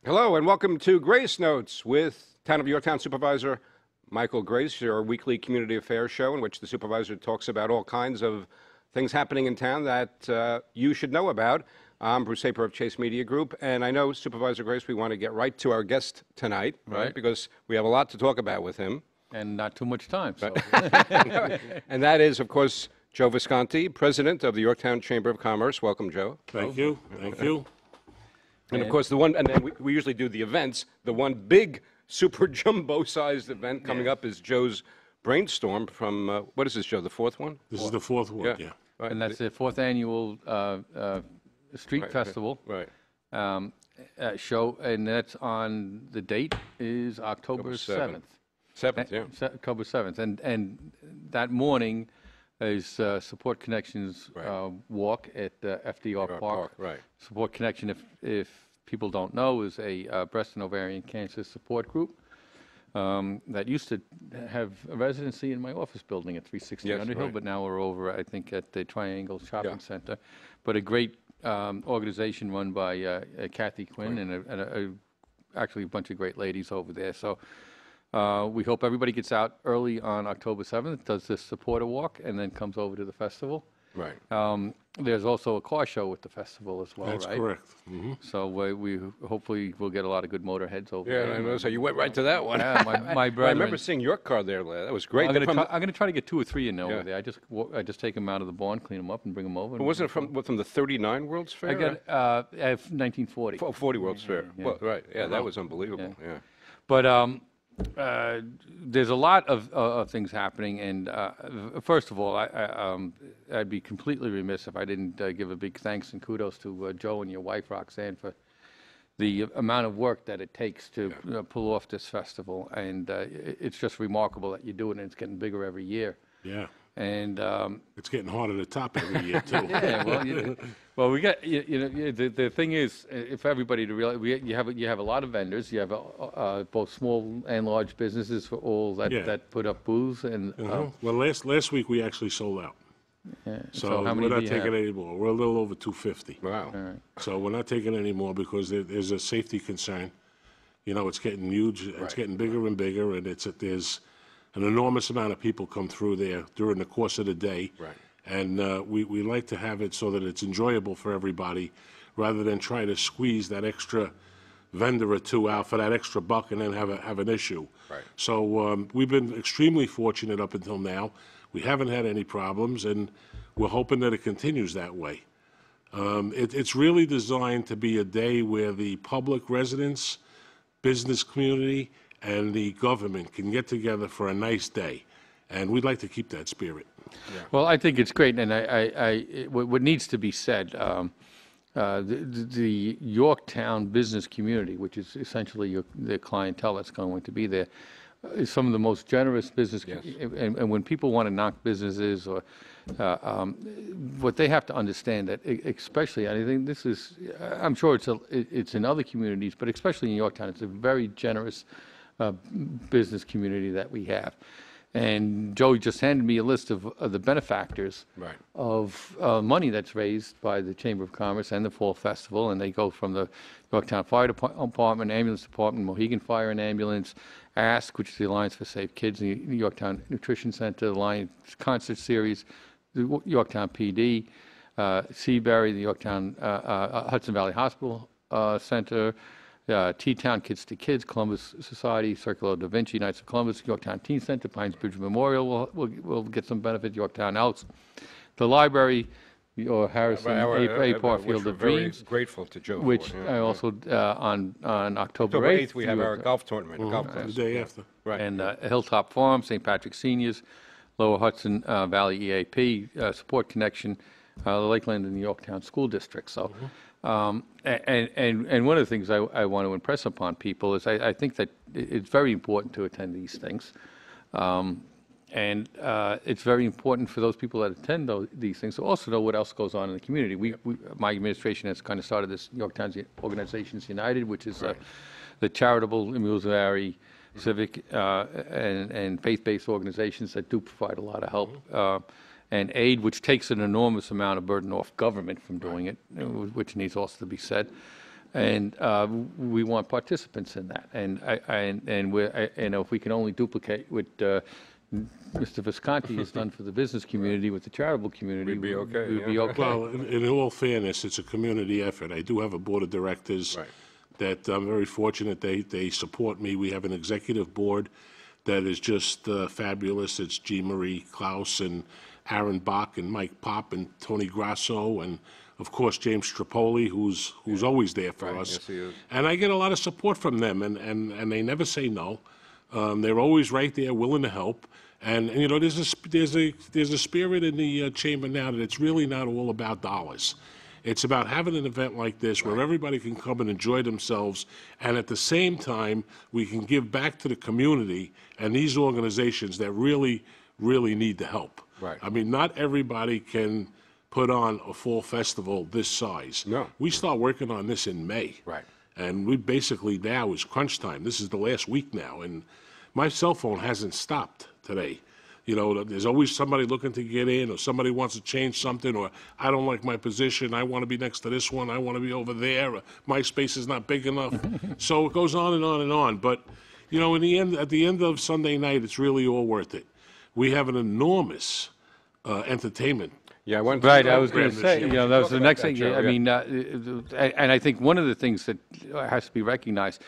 Hello and welcome to Grace Notes with Town of Yorktown Supervisor Michael Grace, your weekly community affairs show in which the supervisor talks about all kinds of things happening in town that you should know about. I'm Bruce Apar of Chase Media Group, and I know, Supervisor Grace, we want to get right to our guest tonight, right? Because we have a lot to talk about with him. And not too much time. So. And that is, of course, Joe Visconti, President of the Yorktown Chamber of Commerce. Welcome, Joe. Thank you. Thank you. And of course, and then we usually do the events. The one big, super jumbo-sized event coming up is Joe's Brainstorm from, what is this, Joe, the fourth one? This is the fourth one, yeah. Right. And that's the fourth annual street festival show, and that's on, the date is October 7th. 7th, yeah. October 7th. And that morning is Support Connections walk at FDR Park. Right. Support Connection, if people don't know, is a breast and ovarian cancer support group that used to have a residency in my office building at 360 Underhill, but now we're over, I think, at the Triangle Shopping Center. But a great organization run by Kathy Quinn and actually a bunch of great ladies over there. So we hope everybody gets out early on October 7th, does this supporter walk, and then comes over to the festival. Right. There's also a car show with the festival as well, That's right? correct. Mm-hmm. So we hopefully will get a lot of good motorheads over there. Yeah, I know. So you went right to that one. Yeah, my brother. I remember seeing your car there. That was great. I'm going to try to get 2 or 3 in over there. I just take them out of the barn, clean them up, and bring them over. Wasn't it from the 39 World's Fair? I got 1940. 40 World's Fair. Yeah. Well, right. Yeah, that was unbelievable. Yeah. But there's a lot of things happening, and first of all, I'd be completely remiss if I didn't give a big thanks and kudos to Joe and your wife Roxanne for the amount of work that it takes to pull off this festival, and it's just remarkable that you do it, and it's getting bigger every year. Yeah. And it's getting harder to top every year too. Yeah, well, we got the thing is, if everybody to realize, you have a lot of vendors. You have both small and large businesses for all that put up booths and. Well, last week we actually sold out. Yeah. So how many we're not do you taking have? any more. We're a little over 250. Wow. All right. So we're not taking any more because there's a safety concern. You know, it's getting huge. It's getting bigger and bigger, and there's an enormous amount of people come through there during the course of the day. Right. And we like to have it so that it's enjoyable for everybody rather than try to squeeze that extra vendor or two out for that extra buck and then have an issue. Right. So we've been extremely fortunate up until now. We haven't had any problems, and we're hoping that it continues that way. It's really designed to be a day where the public residents, business community, and the government can get together for a nice day, and we'd like to keep that spirit. Yeah. Well, I think it's great, and what needs to be said, the Yorktown business community, which is essentially the clientele that's going to be there, is some of the most generous business. And when people want to knock businesses, or what they have to understand that, especially, I think this is, I'm sure it's in other communities, but especially in Yorktown, it's a very generous business community that we have. And Joe just handed me a list of the benefactors of money that's raised by the Chamber of Commerce and the Fall Festival, and they go from the Yorktown Fire Department, Ambulance Department, Mohegan Fire and Ambulance, ASK, which is the Alliance for Safe Kids, the Yorktown Nutrition Center, the Alliance Concert Series, the Yorktown PD, Seabury, the Yorktown Hudson Valley Hospital Center, T-Town Kids to Kids, Columbus Society, Circular Da Vinci, Knights of Columbus, Yorktown Teen Center, Pines Bridge Memorial will get some benefit, Yorktown Elks, the library, or Harrison Apar Field of Dreams. Very grateful to Joe. Which I also, on October 8th, we have our golf tournament. Golf The day after. Right. and Hilltop Farm, St. Patrick Seniors, Lower Hudson Valley EAP, Support Connection, Lakeland and the Yorktown School District. So. And one of the things I want to impress upon people is I think that it's very important to attend these things. And it's very important for those people that attend these things to also know what else goes on in the community. My administration has kind of started this Yorktown Organizations United, which is the charitable, military, civic, and faith-based organizations that do provide a lot of help and aid, which takes an enormous amount of burden off government from doing it, which needs also to be said. And we want participants in that. And if we can only duplicate what Mr. Visconti has done for the business community with the charitable community, We'd be okay, we'd be okay. Well, in all fairness, it's a community effort. I do have a board of directors that I'm very fortunate they support me. We have an executive board that is just fabulous. It's Jean Marie Klaus and Aaron Bach and Mike Pop and Tony Grasso and, of course, James Strapoli, who's always there for us. Yes, he is. And I get a lot of support from them, and they never say no. They're always right there, willing to help. And you know, there's a spirit in the chamber now that it's really not all about dollars. It's about having an event like this where everybody can come and enjoy themselves, and at the same time, we can give back to the community and these organizations that really, really need the help. Right. I mean, not everybody can put on a fall festival this size. No. We start working on this in May. Right. And we basically now is crunch time. This is the last week now, and my cell phone hasn't stopped today. You know, there's always somebody looking to get in, or somebody wants to change something, or I don't like my position, I want to be next to this one, I want to be over there, or my space is not big enough. So it goes on and on and on. But, you know, in the end, at the end of Sunday night, it's really all worth it. We have an enormous entertainment. Yeah, I went to Right, I was going to program say, this you year. know, that was the next that, thing. Joe, I yeah. mean, and I think one of the things that has to be recognized,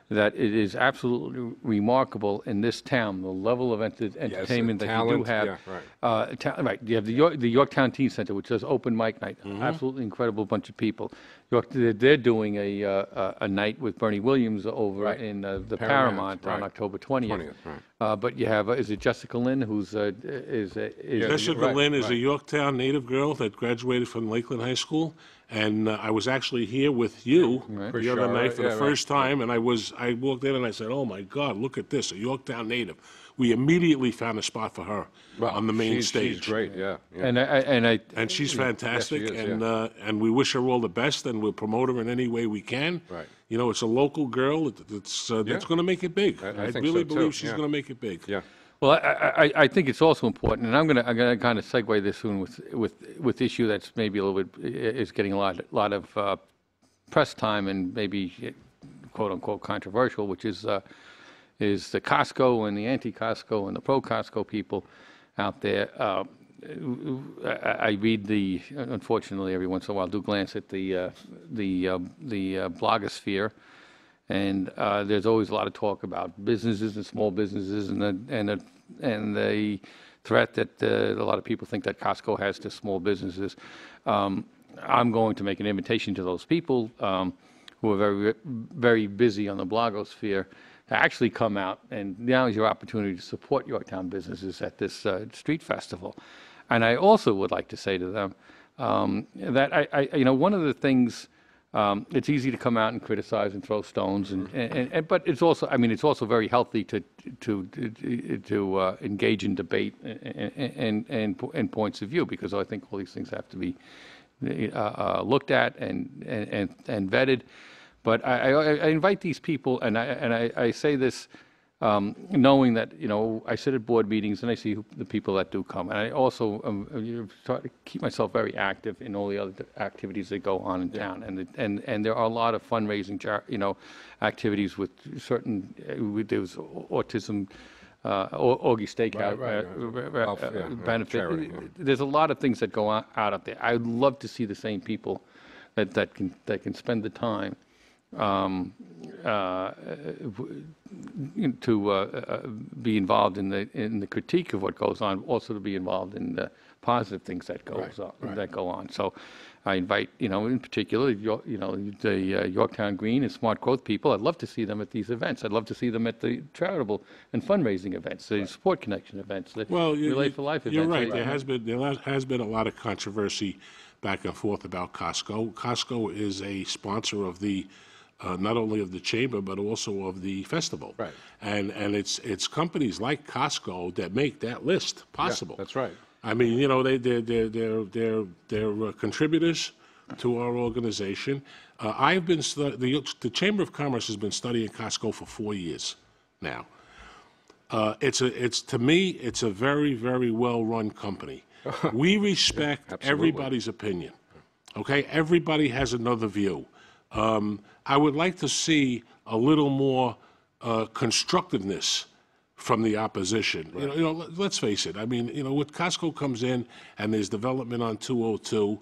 that it is absolutely remarkable in this town, the level of entertainment that you do talent, have. yeah, right. Right, you have the Yorktown Teen Center, which does open mic night, absolutely incredible bunch of people. They're doing a night with Bernie Williams over in the Paramount on right. October 20th. 20th, right. But you have, is it Jessica Lynn, who's Jessica right, Lynn is right. a Yorktown native girl that graduated from Lakeland High School, and I was actually here with you For the other sure, night for yeah, the right, first time, and I walked in and I said, "Oh my God, look at this, a Yorktown native." We immediately found a spot for her on the main stage. She's great, yeah. yeah. And she's fantastic, Yes, she is, and we wish her all the best, and we'll promote her in any way we can. Right. You know, it's a local girl that's going to make it big. I think really so, too, believe she's yeah. going to make it big. Yeah. Well, I think it's also important, and I'm gonna kind of segue this soon with issue that's maybe a little bit is getting a lot of press time and maybe quote unquote controversial, which is the Costco and the anti-Costco and the pro-Costco people out there. I read unfortunately every once in a while do glance at the blogosphere. And there's always a lot of talk about businesses and small businesses and the threat that a lot of people think that Costco has to small businesses. I'm going to make an invitation to those people who are very, very busy on the blogosphere to actually come out, and now is your opportunity to support Yorktown businesses at this street festival. And I also would like to say to them that one of the things. It's easy to come out and criticize and throw stones, but it's also, I mean, it's also very healthy to engage in debate and points of view, because I think all these things have to be looked at and vetted. But I invite these people, and I say this knowing that, you know, I sit at board meetings and I see the people that do come. And I also try to keep myself very active in all the other activities that go on in town. And there are a lot of fundraising, activities with certain, there was autism, Augie Steakhouse benefit. Charity, yeah. There's a lot of things that go out up there. I'd love to see the same people that can spend the time to be involved in the critique of what goes on, also to be involved in the positive things that that go on. So I invite, in particular, the Yorktown Green and Smart Growth people. I'd love to see them at these events. I'd love to see them at the charitable and fundraising events, the Sport Connection events, the Relay for Life events. You're right. There has been a lot of controversy back and forth about Costco. Costco is a sponsor of the not only of the chamber but also of the festival. Right. And it's companies like Costco that make that list possible. Yeah, that's right. I mean, they're contributors to our organization. I've been the Chamber of Commerce has been studying Costco for 4 years now. To me, it's a very, very well-run company. We respect everybody's opinion. Okay, everybody has another view. I would like to see a little more constructiveness from the opposition. Right. Let's face it. I mean, when Costco comes in and there's development on 202,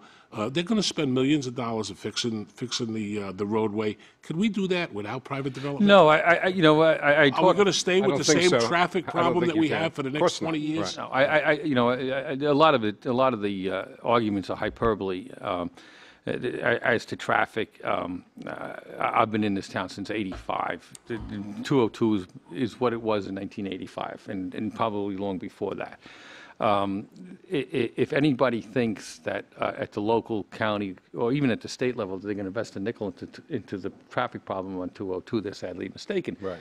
they're going to spend millions of dollars of fixing the roadway. Could we do that without private development? No, Are we going to stay with the same traffic problem that we have for the next 20 years? Right. No, a lot of the arguments are hyperbole. As to traffic, I've been in this town since '85. 202 is what it was in 1985, and probably long before that. If anybody thinks that at the local, county, or even at the state level, they're going to invest a nickel into the traffic problem on 202, they're sadly mistaken. Right.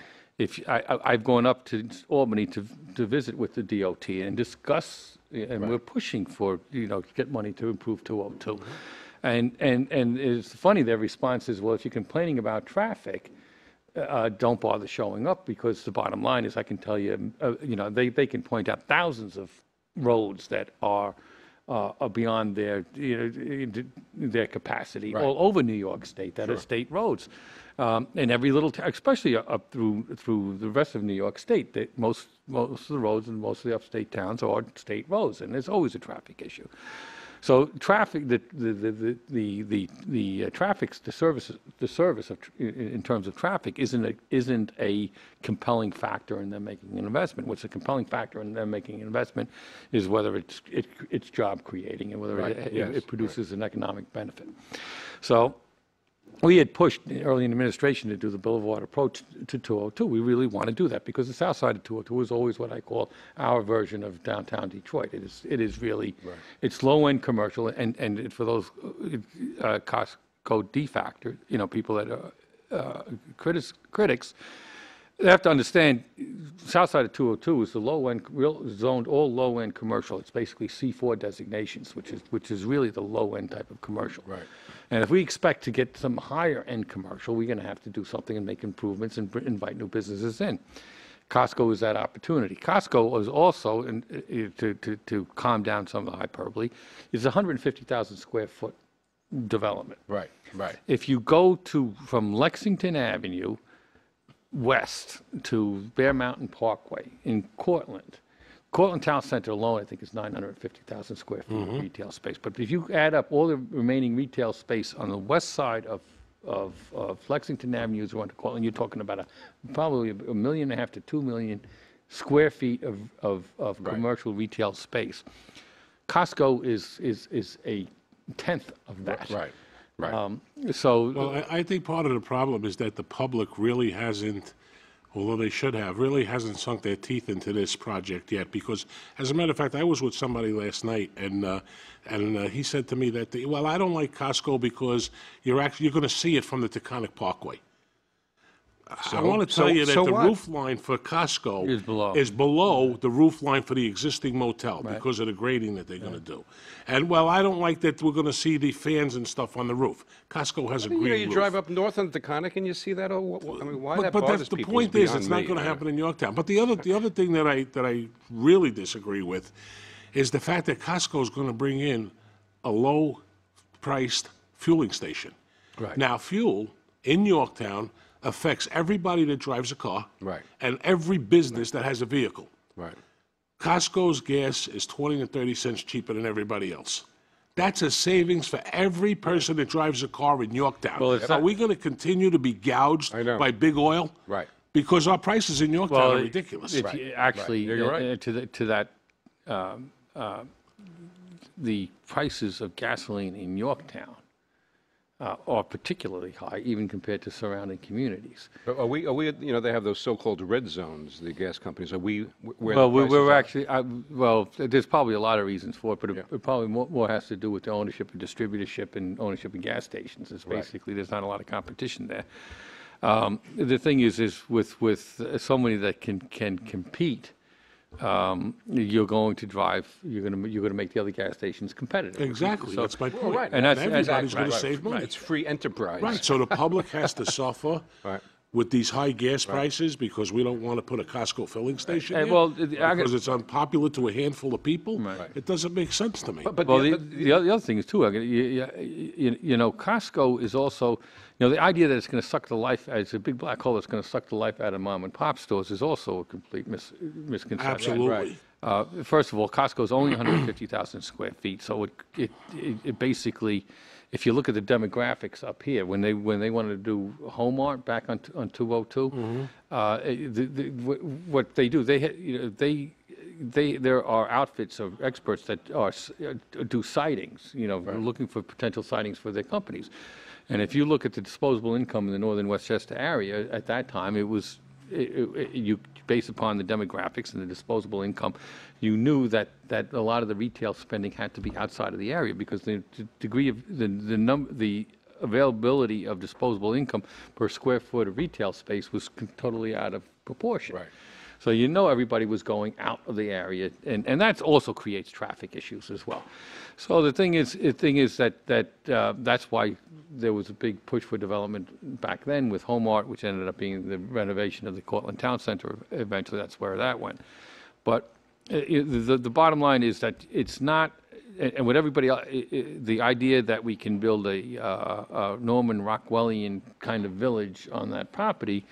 I've gone up to Albany to visit with the DOT and discuss, and we're pushing for to get money to improve 202. Mm-hmm. And it's funny, their response is, well, if you're complaining about traffic, don't bother showing up, because the bottom line is, I can tell you, they can point out thousands of roads that are beyond their capacity all over New York State that are state roads. And every little, especially up through the rest of New York State, that most of the roads in most of the upstate towns are state roads, and there's always a traffic issue. So traffic, the traffic's the service of in terms of traffic isn't a compelling factor in them making an investment. What's a compelling factor in them making an investment is whether it's job creating and whether it produces an economic benefit. So we had pushed early in the administration to do the Bill of Water approach to 202. We really want to do that, because the south side of 202 is always what I call our version of downtown Detroit. It is really, it's low-end commercial, and for those Costco defactors, people that are critics, they have to understand, south side of 202 is the low-end, zoned all low-end commercial. It's basically C4 designations, which is really the low-end type of commercial. Right. And if we expect to get some higher-end commercial, we're going to have to do something and make improvements and invite new businesses in. Costco is that opportunity. Costco was also, to calm down some of the hyperbole, is a 150,000 square foot development. Right. If you go from Lexington Avenue west to Bear Mountain Parkway in Cortland Town Center alone, I think, is 950,000 square feet of retail space. But if you add up all the remaining retail space on the west side of Lexington Avenue, as going to Cortland, you're talking about probably 1.5 million to 2 million square feet of commercial retail space. Costco is a tenth of that. Right. Well, I think part of the problem is that the public really hasn't, although they should have, really hasn't sunk their teeth into this project yet. Because, as a matter of fact, I was with somebody last night, and he said to me that, I don't like Costco because you're going to see it from the Taconic Parkway. I want to tell you that the roof line for Costco is below the roof line for the existing motel because of the grading that they're going to do. And, I don't like that we're going to see the fans and stuff on the roof. Costco has a green roof. You drive up north on the Taconic and you see that. Why that bothers people? The point is, it's not going to happen in Yorktown. But the other thing that I really disagree with is the fact that Costco is going to bring in a low-priced fueling station. Right. Now, fuel in Yorktown affects everybody that drives a car and every business that has a vehicle. Right. Costco's gas is 20 and 30 cents cheaper than everybody else. That's a savings for every person that drives a car in Yorktown. Are we going to continue to be gouged by big oil? Right. Because our prices in Yorktown are ridiculous. Actually, to that, the prices of gasoline in Yorktown are particularly high, even compared to surrounding communities. Are we? They have those so-called red zones, the gas companies. Are we? We're actually. There's probably a lot of reasons for it, but it probably more has to do with the ownership and distributorship and ownership of gas stations. It's basically there's not a lot of competition there. The thing is with somebody that can compete. You're going to make the other gas stations competitive. Exactly, that's my point. And everybody's going to save money. It's free enterprise. Right. So the public has to suffer with these high gas prices because we don't want to put a Costco filling station there, well, because it's unpopular to a handful of people, it doesn't make sense to me. But Well, the other thing is, too, Costco is also, the idea that it's going to suck the life, it's a big black hole that's going to suck the life out of mom and pop stores is also a complete misconception. Absolutely. First of all, Costco is only 150,000 square feet, so it basically, if you look at the demographics up here, when they wanted to do Home Art back on 202, what they do, there are outfits of experts that do sightings, looking for potential sightings for their companies. And if you look at the disposable income in the northern Westchester area at that time, it was you based upon the demographics and the disposable income, you knew that a lot of the retail spending had to be outside of the area because the degree of the availability of disposable income per square foot of retail space was totally out of proportion. Right. So everybody was going out of the area, and that also creates traffic issues as well. So the thing is that that's why there was a big push for development back then with Home Art, which ended up being the renovation of the Cortland Town Center. Eventually, that's where that went. But the bottom line is that it's not, and what everybody else, the idea that we can build a Norman Rockwellian kind of village on that property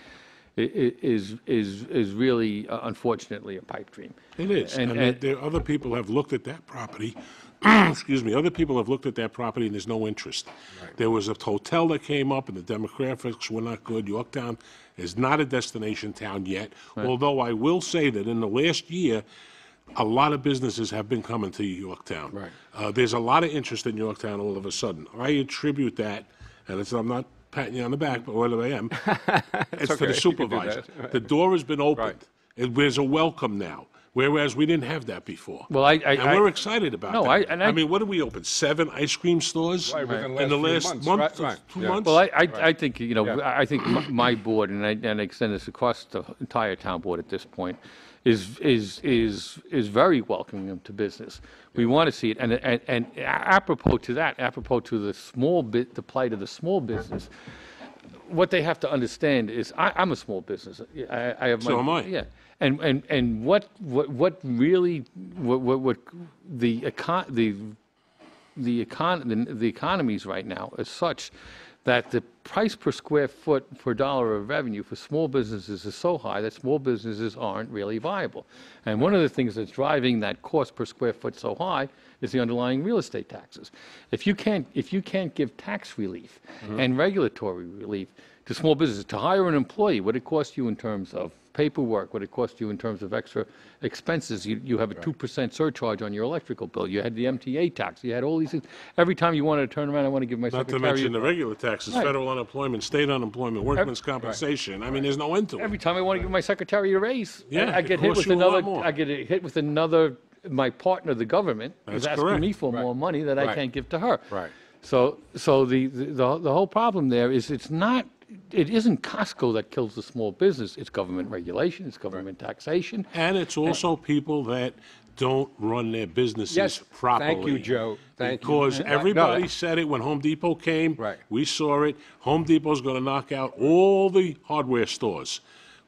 is really, unfortunately, a pipe dream. It is. And other people have looked at that property. Excuse me. Other people have looked at that property, and there's no interest. Right. There was a hotel that came up, and the demographics were not good. Yorktown is not a destination town yet, although I will say that in the last year, a lot of businesses have been coming to Yorktown. Right. There's a lot of interest in Yorktown all of a sudden. I attribute that, and I'm not patting you on the back, but whether I am, it's for the supervisor. The door has been opened. Right. There's a welcome now, whereas we didn't have that before. Well, we're excited about that. I mean, what did we open? 7 ice cream stores in the last month, 2 months? Well, I think, I think my board, and I extend this across the entire town board at this point, is very welcoming to business. We want to see it, and apropos to that, apropos to the plight of the small business, what they have to understand is I'm a small business. I have so am I. Yeah, and what really the economies right now is such that the price per square foot per dollar of revenue for small businesses is so high that small businesses aren't really viable. And one of the things that's driving that cost per square foot so high is the underlying real estate taxes. If you can't give tax relief and regulatory relief to small businesses, to hire an employee, what it costs you in terms of paperwork, what it costs you in terms of extra expenses. You have a 2% surcharge on your electrical bill. You had the MTA tax. You had all these things. Every time you wanted to turn around, I want to give my secretary... Not to mention the regular taxes, federal unemployment, state unemployment, workman's compensation. I mean, there's no end to it. Every time I want to give my secretary a raise, yeah, I get hit with another... My partner, the government, is asking me for more money that I can't give to her. Right. So the whole problem there is it isn't Costco that kills the small business. It's government regulation. It's government taxation. And it's also people that don't run their businesses properly. Thank you, Joe. Because everybody said it when Home Depot came. Right. We saw it. Home Depot's going to knock out all the hardware stores.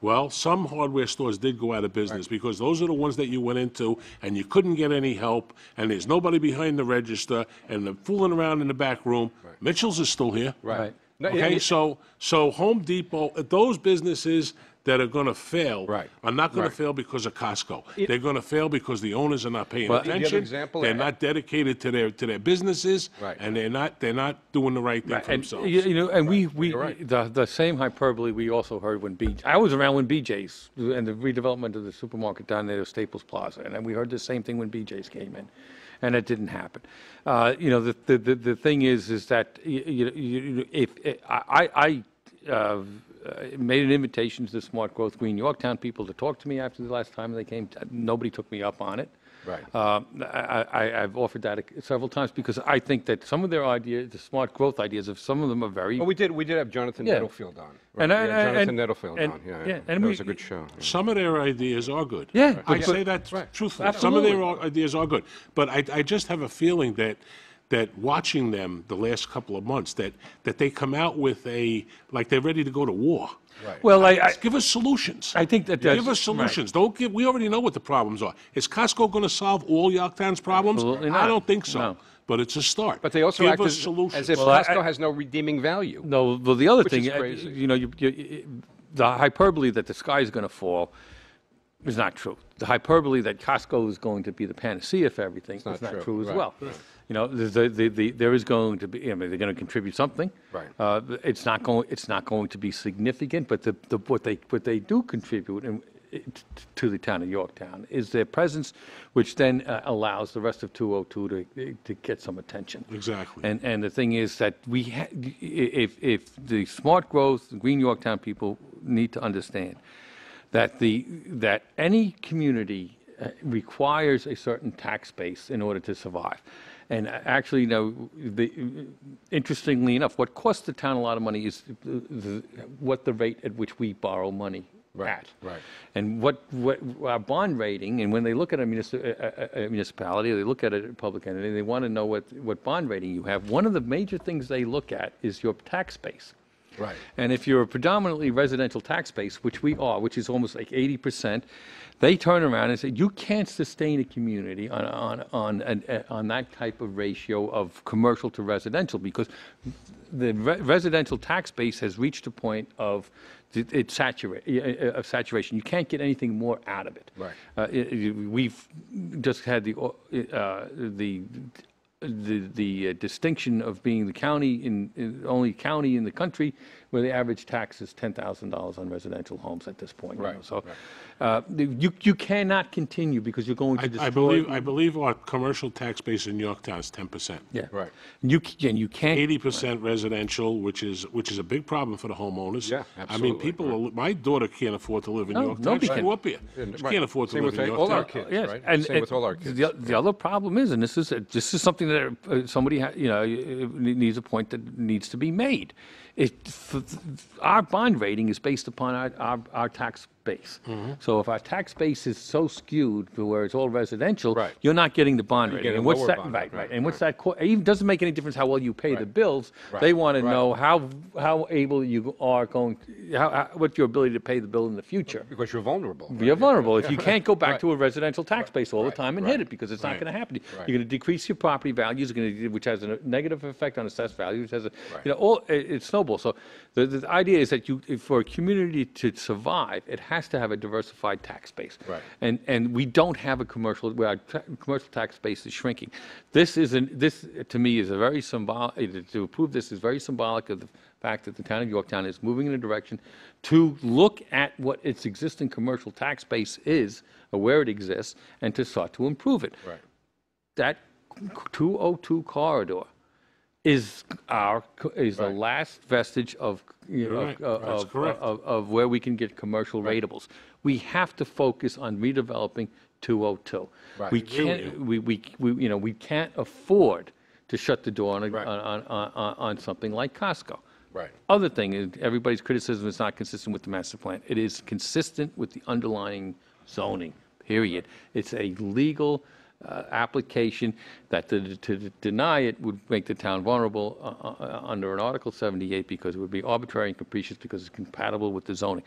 Well, some hardware stores did go out of business because those are the ones that you went into and you couldn't get any help, and there's nobody behind the register, and they're fooling around in the back room. Mitchell's is still here. Right. Okay, so Home Depot, those businesses that are going to fail are not going to fail because of Costco. They're going to fail because the owners are not paying attention. They're not dedicated to their businesses, and they're not doing the right thing for themselves. And the same hyperbole we also heard when I was around when BJ's and the redevelopment of the supermarket down there at Staples Plaza, and we heard the same thing when BJ's came in. And it didn't happen. The thing is that if I made an invitation to the Smart Growth Green Yorktown people to talk to me after the last time they came. Nobody took me up on it. Right. I've offered that several times because I think that some of their ideas, the smart growth ideas, some of them are very. Well, we did have Jonathan Nettlefield on. Right? Jonathan Nettlefield on. Yeah, and that was a good show. Yeah. Some of their ideas are good. Yeah, I say that truthfully. Absolutely. Some of their ideas are good, but I just have a feeling that that watching them the last couple of months, that they come out with like they're ready to go to war. Right. Well, Give us solutions. I think that Give us solutions. Don't give. We already know what the problems are. Is Costco going to solve all Yorktown's problems? Absolutely not. I don't think so. No. But it's a start. But they also give act us solutions. as if Well, Costco has no redeeming value. No, well, the other Which thing, is crazy. the hyperbole that the sky is going to fall is not true. The hyperbole that Costco is going to be the panacea for everything is not true as Right. well. You know, there is going to be. I mean, they're going to contribute something. Right. It's not going to be significant, but what they do contribute to the town of Yorktown is their presence, which then allows the rest of 202 to get some attention. Exactly. And the thing is that if the smart growth, the Green Yorktown people need to understand that any community requires a certain tax base in order to survive. And actually, you know, interestingly enough, what costs the town a lot of money is what the rate at which we borrow money at. Right. And what our bond rating, and when they look at a municipality, or they look at a public entity, they want to know what bond rating you have. One of the major things they look at is your tax base. Right. And if you're a predominantly residential tax base, which we are, which is almost like 80%, they turn around and say, you can't sustain a community on that type of ratio of commercial to residential, because the residential tax base has reached a point of saturation. You can't get anything more out of it. Right. We've just had the distinction of being the only county in the country where the average tax is $10,000 on residential homes at this point. Right. You know? So you cannot continue, because you're going to destroy. I believe our commercial tax base in Yorktown is 10%. Yeah. Right. You can't. 80% residential, which is a big problem for the homeowners. Yeah, I mean, absolutely. my daughter can't afford to live in No, Yorktown. nobody She can. grew up here. And- She right. can't afford to Same live with in all our Yorktown. kids, right? Same with all our kids. The other problem is, and this is something that somebody needs a point that needs to be made. Our bond rating is based upon our tax base. Mm-hmm. So if our tax base is so skewed to where it's all residential, Right. you're not getting the bond You rating. get a And what's lower that? bond Right. rate, And what's that? It even doesn't make any difference how well you pay the bills. Right. They want to Right. know how able you are what's your ability to pay the bill in the future. Because you're vulnerable. right? You're vulnerable. If you can't go back Right. to a residential tax base all the time and hit right, it, because it's not right, going to happen. right. You're going to decrease your property values, which has a negative effect on assessed value, which has Right. it snowballs. So the idea is that for a community to survive, it has to have a diversified tax base. Right. And we don't have a commercial where our commercial tax base is shrinking. This to me is a very symbolic. To approve this is very symbolic of the fact that the town of Yorktown is moving in a direction to look at what its existing commercial tax base is, or where it exists, and to start to improve it. Right. That 202 corridor is the last vestige of right. That's correct. of where we can get commercial ratables. We have to focus on redeveloping 202. Right. We I agree can't we can't afford to shut the door Right. on something like Costco. Right. Other thing is, everybody's criticism is not consistent with the master plan. It is consistent with the underlying zoning, period. It's a legal application that to deny it would make the town vulnerable under an Article 78, because it would be arbitrary and capricious because it's compatible with the zoning.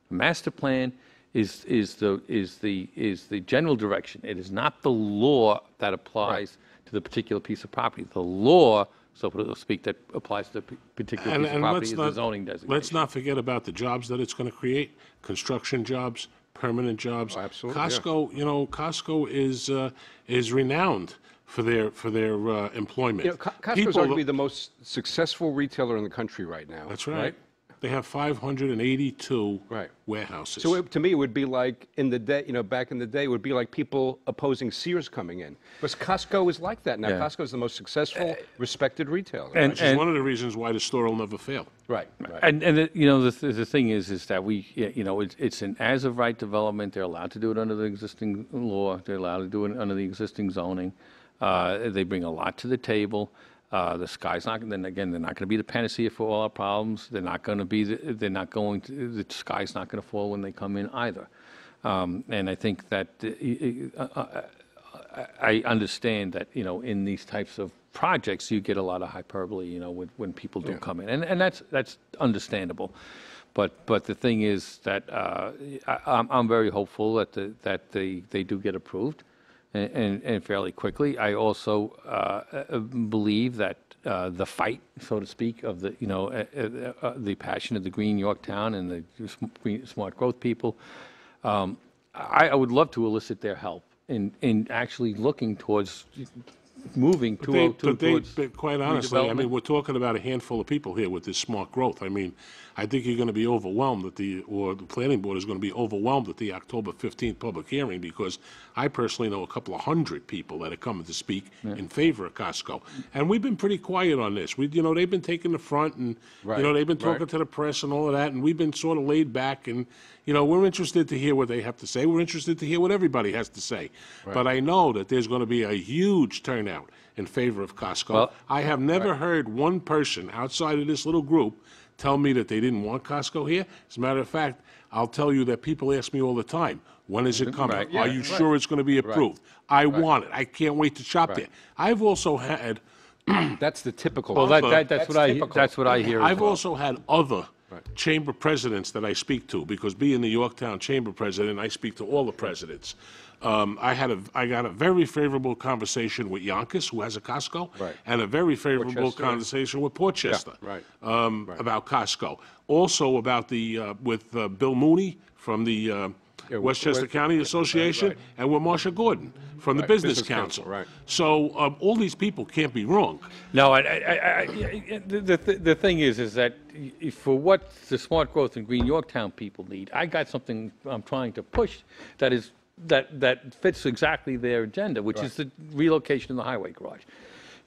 The master plan is the general direction. It is not the law that applies to the particular piece of property. The law, so to speak, that applies to the particular piece of property is the zoning designation. Let's not forget about the jobs that it's going to create: construction jobs, permanent jobs. Oh, absolutely, yeah. Costco, is renowned for their employment. You know, Costco's People- arguably the most successful retailer in the country right now. That's right. They have 582 Right. warehouses. So to me, it would be like in the day, back in the day, it would be like people opposing Sears coming in. Because Costco is like that now. Yeah. Costco is the most successful, respected retailer. which is one of the reasons why the store will never fail. Right. Right. And the thing is that it's an as of right development. They're allowed to do it under the existing law. They're allowed to do it under the existing zoning. They bring a lot to the table. The sky's not. Then again, they're not going to be the panacea for all our problems. They're not going to be. The sky's not going to fall when they come in either. And I think that I understand that in these types of projects, you get a lot of hyperbole, when people do come in, and that's understandable. But the thing is that I'm very hopeful that they do get approved, and fairly quickly. I also believe that the fight, so to speak, of the passion of the Green Yorktown and the smart growth people, I would love to elicit their help in actually looking towards moving 202 towards But quite honestly, I mean, redevelopment. we're talking about a handful of people here with this smart growth. I mean, I think you're going to be overwhelmed or the planning board is going to be overwhelmed at the October 15th public hearing, because I personally know a couple of hundred people that are coming to speak in favor of Costco. And we've been pretty quiet on this. They've been taking the front, and, they've been talking to the press and all of that, and we've been sort of laid back, and, we're interested to hear what they have to say. We're interested to hear what everybody has to say. But I know that there's going to be a huge turnout in favor of Costco. Well, I have never heard one person outside of this little group tell me that they didn't want Costco here. As a matter of fact, I'll tell you that people ask me all the time, when is it coming? Right, yeah, Are you sure it's going to be approved? I want it. I can't wait to shop there. I've also had That's the typical. Well, that's typical. what I hear. I've also had other chamber presidents that I speak to, because being the Yorktown chamber president, I speak to all the presidents. I got a very favorable conversation with Yonkers, who has a Costco, and a very favorable Portchester. conversation with Portchester about Costco. Also about with Bill Mooney from the Westchester County Association, and with Marsha Gordon from the Business Council. So all these people can't be wrong. No, the thing is that for what the smart growth and Green Yorktown people need, I got something I'm trying to push that fits exactly their agenda, which is the relocation of the highway garage.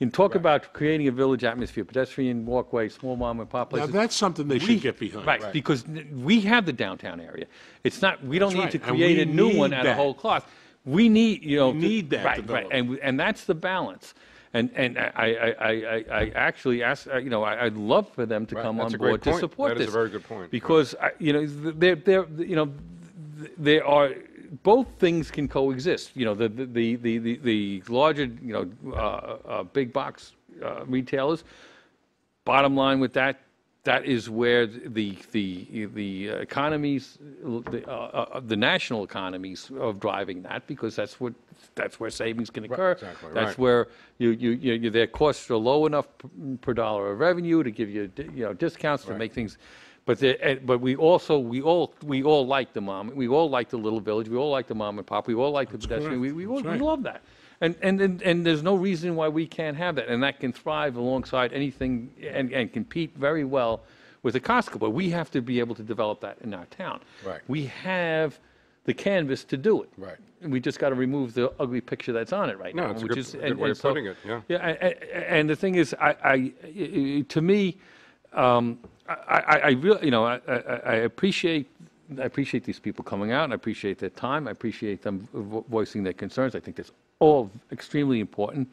And talk about creating a village atmosphere, pedestrian walkway, small mom and pop places. Now that's something they should get behind. Right, because we have the downtown area. It's not, we don't need to And create we a new one need out of that. whole cloth. We need, We need that right, development. and that's the balance. And I actually asked, I'd love for them to come on That's a great board to point. support That this. is a very good point. Because, there are, both things can coexist. The larger, big box retailers, bottom line with that is where the economies, the national economies of driving that, because that's where savings can occur. Exactly, that's where their costs are low enough per dollar of revenue to give you discounts to make things. But we all like the mom. We all like the little village. We all like the mom and pop. We all like the pedestrian. We love that. And there's no reason why we can't have that. And that can thrive alongside anything and compete very well with the Costco. But we have to be able to develop that in our town. Right. We have the canvas to do it. Right. And we just got to remove the ugly picture that's on it right now. it's a which good- is good way of putting it, yeah. Yeah, and the thing is, to me, I really, I appreciate these people coming out, and I appreciate their time. I appreciate them voicing their concerns. I think that's all extremely important.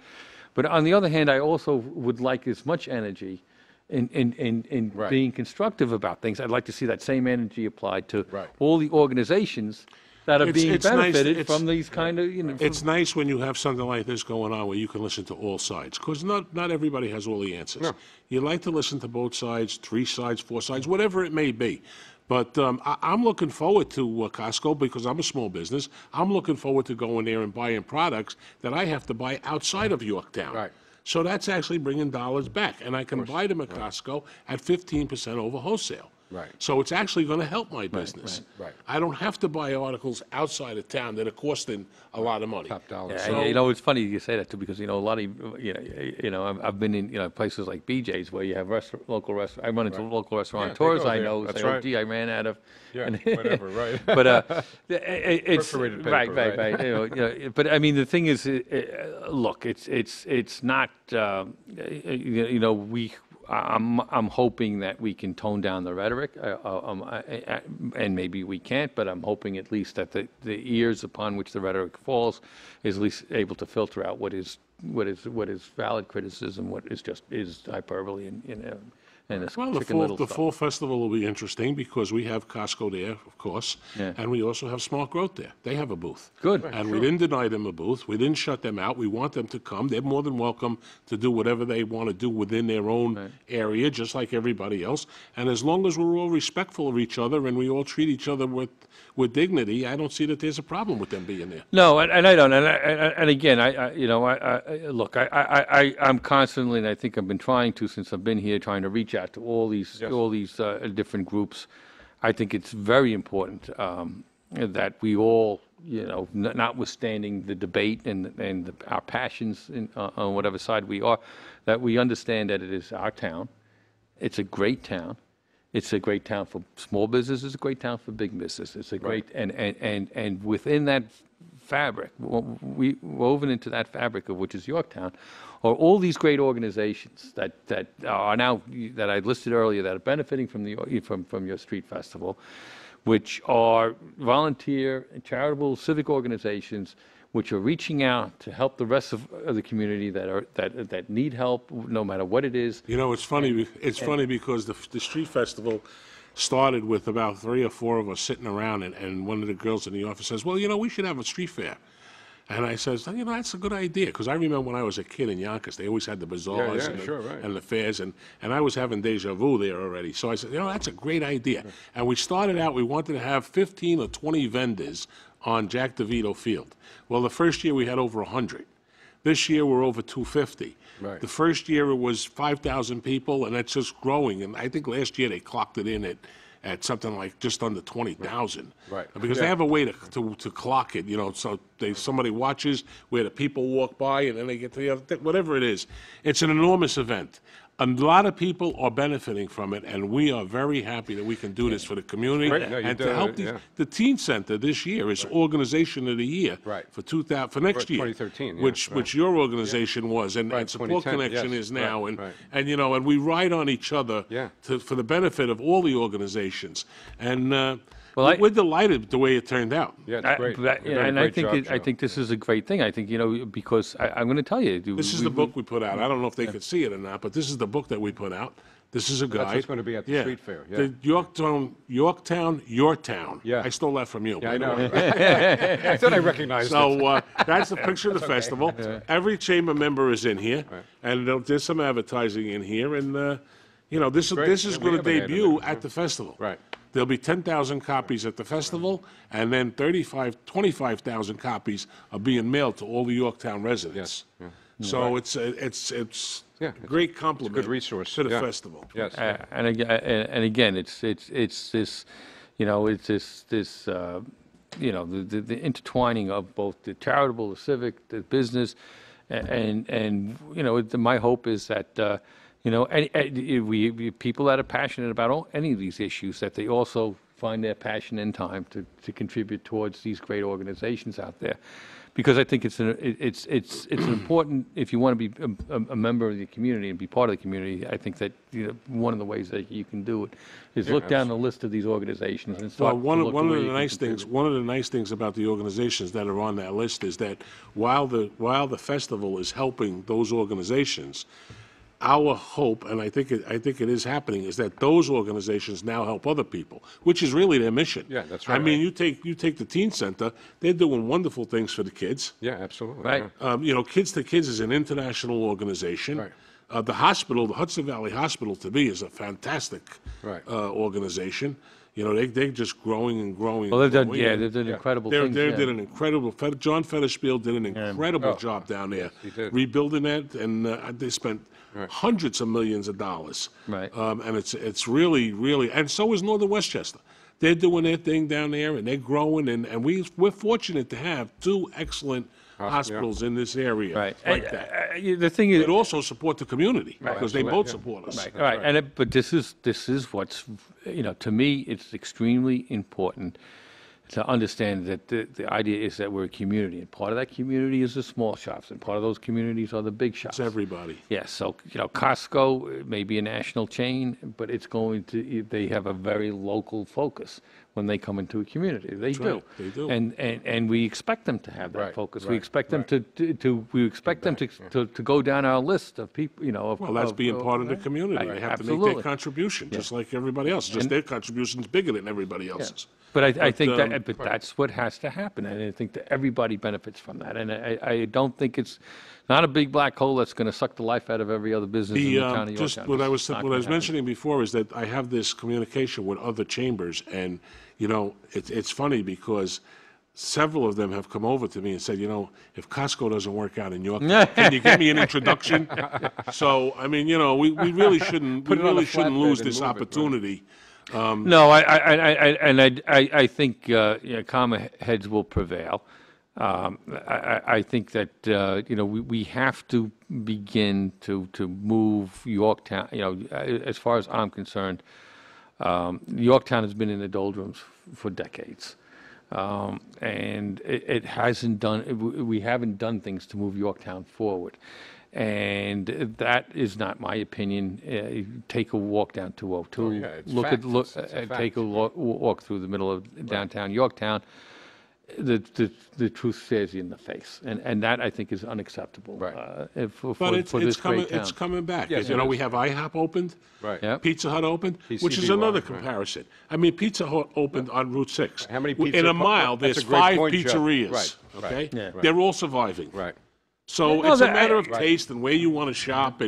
But on the other hand, I also would like as much energy in being constructive about things. I'd like to see that same energy applied to all the organizations that are being it's nice- benefited from these kind of, It's nice when you have something like this going on where you can listen to all sides, because not everybody has all the answers. You like to listen to both sides, 3 sides, 4 sides, whatever it may be. But I'm looking forward to Costco, because I'm a small business. I'm looking forward to going there and buying products that I have to buy outside of Yorktown. Right. So that's actually bringing dollars back, and I can buy them at Costco at 15% over wholesale. Right. So it's actually going to help my business. right. I don't have to buy articles outside of town that are costing a lot of money. Top dollar. Yeah, it's funny you say that too, because a lot of I've been in places like BJ's where you have local restaurants. I run into local restaurateurs go I there. know That's say, "Oh, right. gee, I ran out of." Yeah, whatever, right. But it's Perforated paper, right. But I mean, the thing is, look, it's not. I'm hoping that we can tone down the rhetoric, and maybe we can't, but I'm hoping at least that the ears upon which the rhetoric falls is at least able to filter out what is valid criticism, what is hyperbole, and the Well, Chicken Little the stuff. fall festival will be interesting because we have Costco there, of course, and we also have Smart Growth there. They have a booth. Good. And we didn't deny them a booth. We didn't shut them out. We want them to come. They're more than welcome to do whatever they want to do within their own area, just like everybody else. And as long as we're all respectful of each other and we all treat each other with dignity, I don't see that there's a problem with them being there. No, and I don't. And again, look, I'm constantly, and I think I've been trying to since I've been here, trying to reach out to all these different groups. I think it's very important that we all, notwithstanding the debate and our passions on whatever side we are, that we understand that it is our town. It's a great town. It's a great town for small business. It's a great town for big business. It's a great and within that fabric, woven into that fabric of which is Yorktown, are all these great organizations that are now that I listed earlier that are benefiting from your street festival, which are volunteer and charitable civic organizations which are reaching out to help the rest of the community that need help, no matter what it is. It's funny. It's funny because the street festival started with about 3 or 4 of us sitting around, and one of the girls in the office says, "Well, we should have a street fair." And I says, that's a good idea, because I remember when I was a kid in Yonkers, they always had the bazaars and the fairs, and I was having deja vu there already. So I said, that's a great idea. Right. And we started out, we wanted to have 15 or 20 vendors on Jack DeVito Field. Well, the first year we had over 100. This year we're over 250. Right. The first year it was 5,000 people, and that's just growing. And I think last year they clocked it in at something like just under 20,000. Right. Because they have a way to clock it, so somebody watches where the people walk by and then they get to the other, whatever it is. It's an enormous event. A lot of people are benefiting from it, and we are very happy that we can do this for the community. Right. No, and to help the Teen Center this year is Organization of the Year for next year. 2013, which your organization was, and Support Connection is now, and we ride on each other for the benefit of all the organizations. And we're delighted the way it turned out. Yeah, it's great. I think this is a great thing. I think because I'm going to tell you. This is the book we put out. I don't know if they could see it or not, but this is the book that we put out. This is a guide. That's what's going to be at the street fair. Yeah. The Yorktown, your town. Yeah. I stole that from you. Yeah, I know. I thought I recognized it. So that's a picture of the festival. Yeah. Every chamber member is in here, and there's some advertising in here, and this is going to debut at the festival. Right. There'll be 10,000 copies at the festival, and then 25,000 copies are being mailed to all the Yorktown residents. Yes. Yeah. So it's a great compliment. It's a good resource to the festival. Yes. And again, it's this, the intertwining of both the charitable, the civic, the business, and my hope is that. People that are passionate about any of these issues, that they also find their passion and time to contribute towards these great organizations out there, because I think it's important if you want to be a member of the community and be part of the community. I think that one of the ways that you can do it is look down the list of these organizations and start. Well, one of the nice things about the organizations that are on that list is that while the festival is helping those organizations, our hope, and I think it is happening, is that those organizations now help other people, which is really their mission. Yeah, that's right. I mean, you take the Teen Center; they're doing wonderful things for the kids. Yeah, absolutely. Right. Yeah. Kids to Kids is an international organization. Right. The hospital, the Hudson Valley Hospital, to me, is a fantastic organization. They're just growing and growing. Well, they've done incredible things. They did an incredible. John Fetterspiel did an incredible job down there, rebuilding it, and they spent hundreds of millions of dollars. Right. And it's really, really, and so is Northern Westchester. They're doing their thing down there, and they're growing, and we're fortunate to have 2 excellent hospitals in this area like that. The thing is, but also support the community because they both support us. Right. But this is what's to me it's extremely important to understand that the idea is that we're a community, and part of that community is the small shops, and part of those communities are the big shops. It's everybody. Yes. So Costco may be a national chain, but they have a very local focus. when they come into a community. They do. right, they do. And we expect them to have that Right, focus. We right, expect them right. we expect them to go down our list of people, Well, that's being part of the community. They have to make Absolutely. their contribution, just like everybody else. Just their contribution's bigger than everybody else's. But I think but that's what has to happen, and I think that everybody benefits from that. And I don't think it's not a big black hole that's going to suck the life out of every other business in the town of Yorktown. Just what I was It's not what I gonna was happen. mentioning before is that I have this communication with other chambers, and it's funny because several of them have come over to me and said, if Costco doesn't work out in Yorktown, can you give me an introduction? So I mean, we really shouldn't lose this opportunity. No, I think calmer heads will prevail. I think that we have to begin to move Yorktown. As far as I'm concerned, Yorktown has been in the doldrums for decades, and it hasn't done. We haven't done things to move Yorktown forward. And that is not my opinion. Take a walk down 202. Oh, yeah, it's fact. It's a fact. Take a walk through the middle of downtown Yorktown. The truth stares you in the face, and that I think is unacceptable. Right. For But this great town. it's coming back. Yes, We have IHOP opened, Right. Yep. Pizza Hut opened, which is PCBY, another right. comparison. I mean, Pizza Hut opened on Route 6. How many In pizza a mile, that's there's a great 5 point, Joe. pizzerias. Right, Okay, right, Yeah. they're all surviving. Right. So No, it's a that- matter of Right. taste and where you want to shop,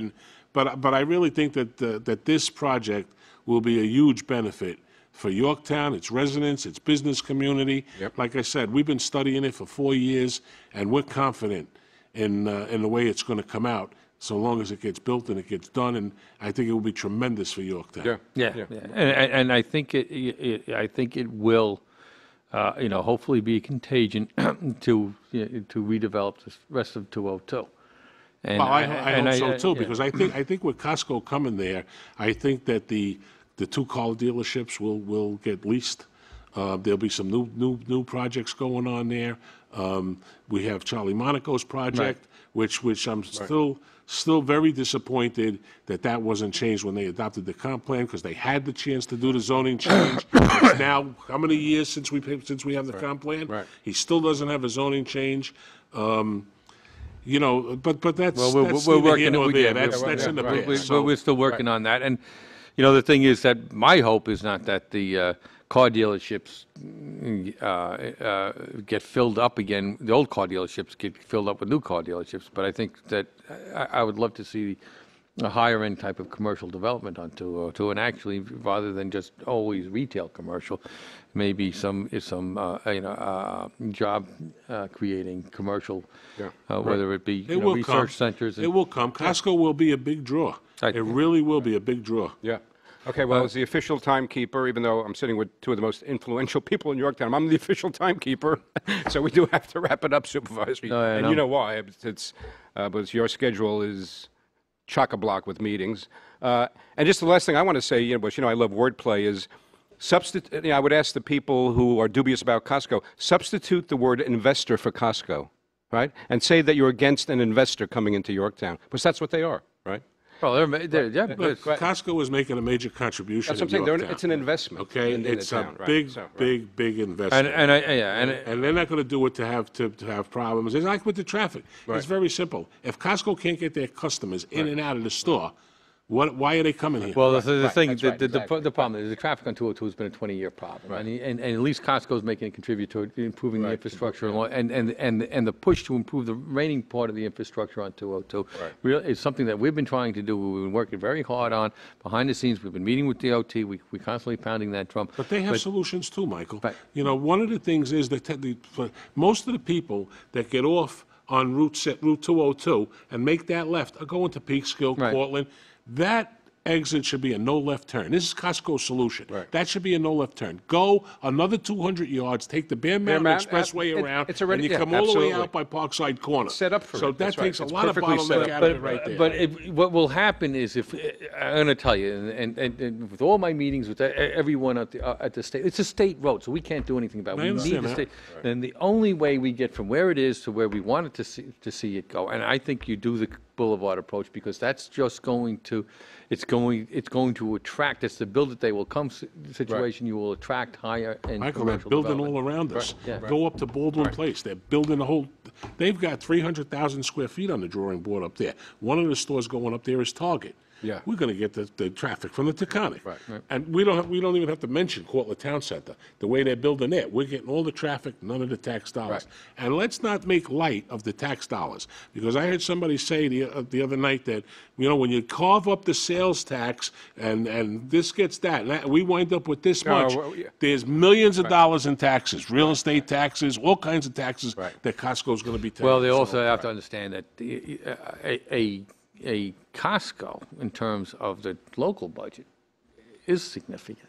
but I really think that this project will be a huge benefit for Yorktown, its residents, its business community. Yep. Like I said, we've been studying it for 4 years, and we're confident in the way it's going to come out, so long as it gets built and it gets done. And I think it will be tremendous for Yorktown. Yeah. Yeah. And I think it will, hopefully be a contagion to redevelop the rest of 202. And Well, I hope so too, yeah. because I think with Costco coming there, I think that the 2 car dealerships will get leased. There'll be some new projects going on there. We have Charlie Monaco's project, which I'm still very disappointed that wasn't changed when they adopted the comp plan, because they had the chance to do the zoning change. It's now how many years since we have the comp plan? Right. He still doesn't have a zoning change. But that's Well, that's we're neither working. here nor there. That's yeah, in the right. past. We're still working on that, and the thing is that my hope is not that the car dealerships get filled up again. The old car dealerships get filled up with new car dealerships, but I think that I would love to see a higher end type of commercial development on 202, and actually, rather than just always retail commercial, maybe some job creating commercial, whether it be It will research come. centers. It will come. Costco will be a big draw. It really will be a big draw. Yeah. Okay, well, as the official timekeeper, even though I'm sitting with 2 of the most influential people in Yorktown, I'm the official timekeeper, so we do have to wrap it up, Supervisor. No, I and know. you know why. But your schedule is chock-a-block with meetings. And just the last thing I want to say, Bush, I love wordplay, is I would ask the people who are dubious about Costco, substitute the word investor for Costco, right? And say that you're against an investor coming into Yorktown, because that's what they are, right? Well, yeah, Look, Costco is making a major contribution. That's what I'm in saying. Yorktown. It's an investment. Okay, in the it's a town, right. big, So, right. big investment. and they're not going to do it to have problems. It's like with the traffic. Right. It's very simple. If Costco can't get their customers in and out of the store, why are they coming here? Well, the thing, that's right, exactly. the problem is the traffic on 202 has been a 20-year problem, and at least Costco's making a contribute to improving the infrastructure, and the push to improve the remaining part of the infrastructure on 202 is something that we've been trying to do. We've been working very hard on behind the scenes. We've been meeting with DOT. We constantly pounding that drum. But they have solutions too, Michael. Right. One of the things is that most of the people that get off on Route 202 and make that left are going to Peekskill, Right. Cortland. That exit should be a no left turn. This is Costco's solution. Right. That should be a no left turn. Go another 200 yards, take the Bear Mountain Mountain, Expressway around, it's already- and you yeah, come all the way absolutely. out by Parkside Corner. Set up for so it. that That's right. takes a It's lot of perfectly set bottleneck up. out of it right there. But what will happen is I'm going to tell you, and with all my meetings with everyone at the state, it's a state road, so we can't do anything about it. I We need understand the that. state. And the only way we get from where it is to where we wanted to see it go, and I think you do boulevard approach, because that's just going to, it's going to attract, it's the build it, they will come situation, you will attract higher end Michael, they're commercial building development. all around us. Yeah. Go up to Baldwin Place. They're building a whole, they've got 300,000 square feet on the drawing board up there. One of the stores going up there is Target. Yeah. We're going to get the traffic from the Taconic. Right. And we don't even have to mention Cortland Town Center. The way they're building it, we're getting all the traffic, none of the tax dollars. Right. And let's not make light of the tax dollars, because I heard somebody say the other night that, you know, when you carve up the sales tax and this gets that, and we wind up with this much, there's millions of dollars in taxes, real estate taxes, all kinds of taxes that Costco's going to be taxing. Well, they also have to understand that a Costco, in terms of the local budget, is significant.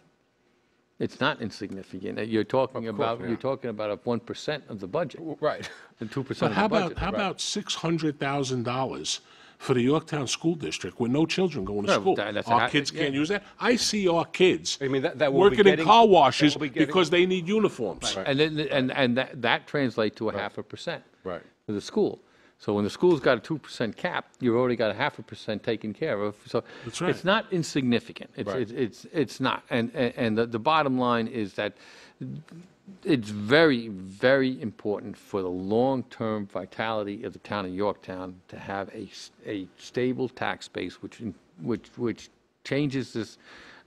It's not insignificant. You're talking about you're talking about a 1% of the budget, Right. and 2% But of how the budget. about how about $600,000 for the Yorktown School District with no children going to No, school? that's Our kids can't use that. I see our kids I mean, that will be working in getting- car washes that will be getting- because they need uniforms. And then, and that translates to a 0.5% Right. for the school. So when the school's got a 2% cap, you've already got a 0.5% taken care of. So That's right. it's not insignificant. It's not. And the bottom line is that it's very, very important for the long-term vitality of the town of Yorktown to have a stable tax base, which changes this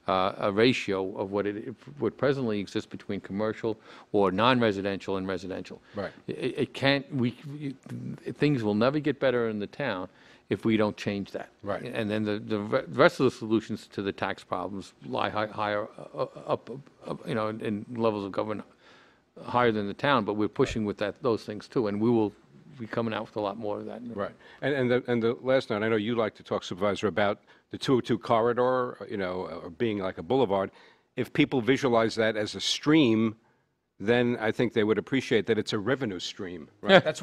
a ratio of what presently exists between commercial or non-residential and residential. Right. It can't. Things will never get better in the town if we don't change that. Right. And then the rest of the solutions to the tax problems lie higher up, you know, in levels of government higher than the town. But we're pushing with those things too, and we will be coming out with a lot more of that. Right. And the last note, I know you like to talk, Supervisor, about the 202 corridor, you know, or being like a boulevard. If people visualize that as a stream, then I think they would appreciate that it's a revenue stream. Right. Yeah. That's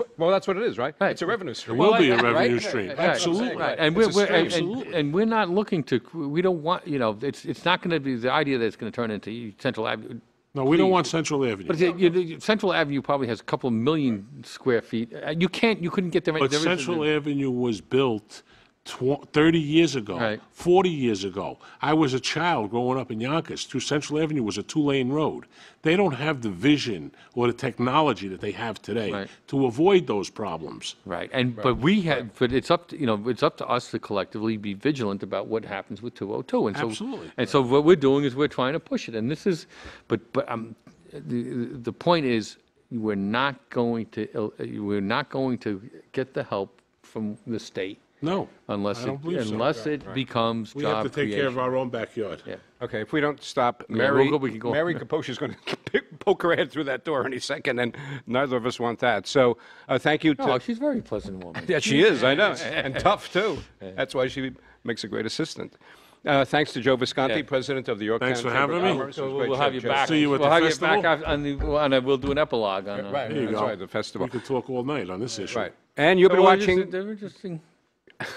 what it is, right? It's a revenue stream. It will be a Right. revenue stream. Right. Absolutely. Right. And Absolutely. we're not looking to. We don't want. You know, it's not going to be the idea that it's going to turn into Central Avenue. No, we don't want Central Avenue. But Central Avenue probably has a couple of million square feet. You couldn't get there. But Central Avenue was built 30 years ago, Right. 40 years ago. I was a child growing up in Yonkers. Through Central Avenue was a two-lane road. They don't have the vision or the technology that they have today Right. to avoid those problems. Right, but we have, but it's up to, it's up to us to collectively be vigilant about what happens with 202. And so, Absolutely. And so what we're doing is we're trying to push it. And this is, but the point is, we're not going to get the help from the state No, unless I don't believe so. it becomes We job have to take care of creation. our own backyard. Yeah. Okay, if we don't stop, we'll go- we can go. Mary Kaposh is going to poke her head through that door any second, and neither of us want that. So thank you. Oh, she's a very pleasant woman. Yeah, she is, I know, and tough, too. That's why she makes a great assistant. Thanks to Joe Visconti, Yeah. President of the Yorktown Thanks for Chamber of having me. Commerce. It was So great we'll to have you Joe. back. See you at we'll the have festival? you back and we'll do an epilogue on. Right, There you that's go. right, the festival. We could talk all night on this issue. Right. And you've been watching. They're interesting.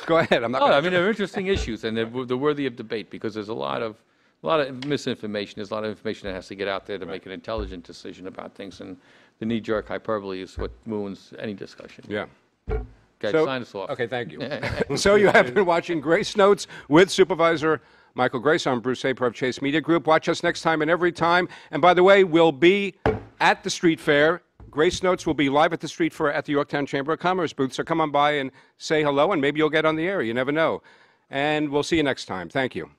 Go ahead. I'm not. Oh, gonna- I mean, they're interesting issues, and they're worthy of debate because there's a lot of misinformation. There's a lot of information that has to get out there to make an intelligent decision about things, and the knee-jerk hyperbole is what ruins any discussion. Yeah. Okay, So- sign us off. Okay, thank you. So you have been watching Grace Notes with Supervisor Michael Grace. I'm Bruce Apar of Chase Media Group. Watch us next time and every time. And by the way, we'll be at the street fair. Grace Notes will be live at the street fair at the Yorktown Chamber of Commerce booth. So come on by and say hello, and maybe you'll get on the air. You never know. And we'll see you next time. Thank you.